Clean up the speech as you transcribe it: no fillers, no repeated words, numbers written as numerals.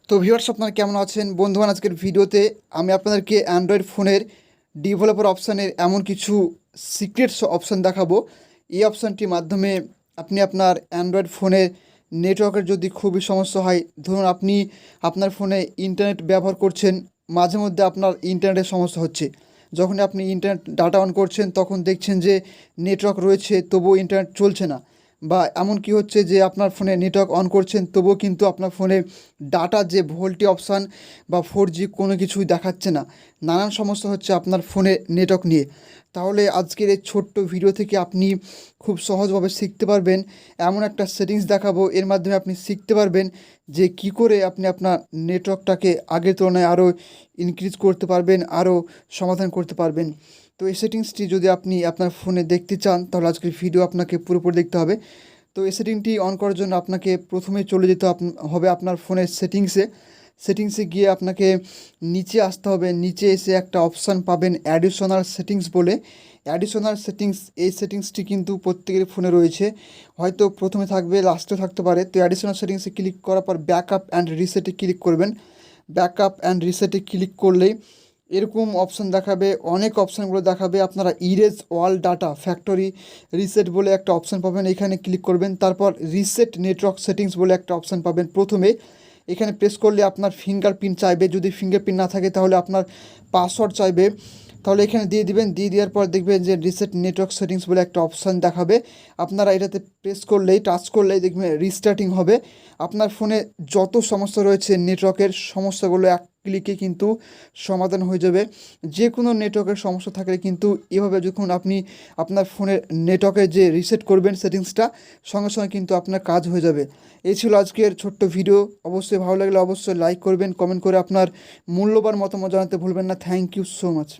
তো ভিউয়ার্স আপনারা কেমন আছেন বন্ধুগণ? আজকের ভিডিওতে আমি আপনাদেরকে অ্যান্ড্রয়েড ফোনের ডেভেলপার অপশানের এমন কিছু সিক্রেটস অপশান দেখাবো। এই অপশানটির মাধ্যমে আপনি আপনার অ্যান্ড্রয়েড ফোনের নেটওয়ার্কের যদি খুবই সমস্যা হয়, ধরুন আপনি আপনার ফোনে ইন্টারনেট ব্যবহার করছেন, মাঝে মধ্যে আপনার ইন্টারনেটের সমস্যা হচ্ছে। যখনই আপনি ইন্টারনেট ডাটা অন করছেন তখন দেখছেন যে নেটওয়ার্ক রয়েছে তবুও ইন্টারনেট চলছে না, বা এমন কি হচ্ছে যে আপনার ফোনে নেটওয়ার্ক অন করছেন তবুও কিন্তু আপনার ফোনে ডাটা যে ভোল্টি অপশান বা 4G কোনো কিছুই দেখাচ্ছে না। নানান সমস্যা হচ্ছে আপনার ফোনে নেটওয়ার্ক নিয়ে। তাহলে আজকের এই ছোট্ট ভিডিও থেকে আপনি খুব সহজভাবে শিখতে পারবেন, এমন একটা সেটিংস দেখাবো, এর মাধ্যমে আপনি শিখতে পারবেন যে কি করে আপনি আপনার নেটওয়ার্কটাকে আগের তুলনায় আরও ইনক্রিজ করতে পারবেন, আরও সমাধান করতে পারবেন। তো এই সেটিংসটি যদি আপনি আপনার ফোনে দেখতে চান তাহলে আজকের ভিডিও আপনাকে পুরোপুরি দেখতে হবে। তো এই সেটিংটি অন করার জন্য আপনাকে প্রথমে চলে যেতে হবে আপনার ফোনের সেটিংসে গিয়ে আপনাকে নিচে আসতে হবে। নিচে এসে একটা অপশান পাবেন অ্যাডিশনাল সেটিংস বলে। অ্যাডিশনাল সেটিংস, এই সেটিংসটি কিন্তু প্রত্যেকের ফোনে রয়েছে, হয়তো প্রথমে থাকবে, লাস্টে থাকতে পারে। তো অ্যাডিশনাল সেটিংসে ক্লিক করার পর ব্যাকআপ অ্যান্ড রিসেটে ক্লিক করবেন। ব্যাকআপ অ্যান্ড রিসেটে ক্লিক করলেই এরকম অপশান দেখাবে, অনেক অপশানগুলো দেখাবে। আপনারা erase all data factory reset বলে একটা অপশান পাবেন, এখানে ক্লিক করবেন। তারপর রিসেট নেটওয়ার্ক সেটিংস বলে একটা অপশান পাবেন। প্রথমে এখানে প্রেস করলে আপনার ফিঙ্গারপ্রিন্ট চাইবে, যদি ফিঙ্গারপ্রিন্ট না থাকে তাহলে আপনার পাসওয়ার্ড চাইবে, তাহলে এখানে দিয়ে দিবেন। দিয়ে দেওয়ার পর দেখবেন যে রিসেট নেটওয়ার্ক সেটিংস বলে একটা অপশান দেখাবে। আপনারা এটাতে প্রেস করলেই, টাচ করলেই দেখবেন রিস্টার্টিং হবে। আপনার ফোনে যত সমস্যা রয়েছে নেটওয়ার্কের সমস্যাগুলো এক ক্লিকে কিন্তু সমাধান হয়ে যাবে। যে কোনো নেটওয়ার্কের সমস্যা থাকলে কিন্তু এভাবে যখন আপনি আপনার ফোনের নেটওয়ার্কে যে রিসেট করবেন সেটিংসটা, সঙ্গে সঙ্গে কিন্তু আপনার কাজ হয়ে যাবে। এই ছিল আজকের ছোট্ট ভিডিও। অবশ্যই ভালো লাগলে অবশ্যই লাইক করবেন, কমেন্ট করে আপনার মূল্যবান মতামত জানাতে ভুলবেন না। Thank you so much.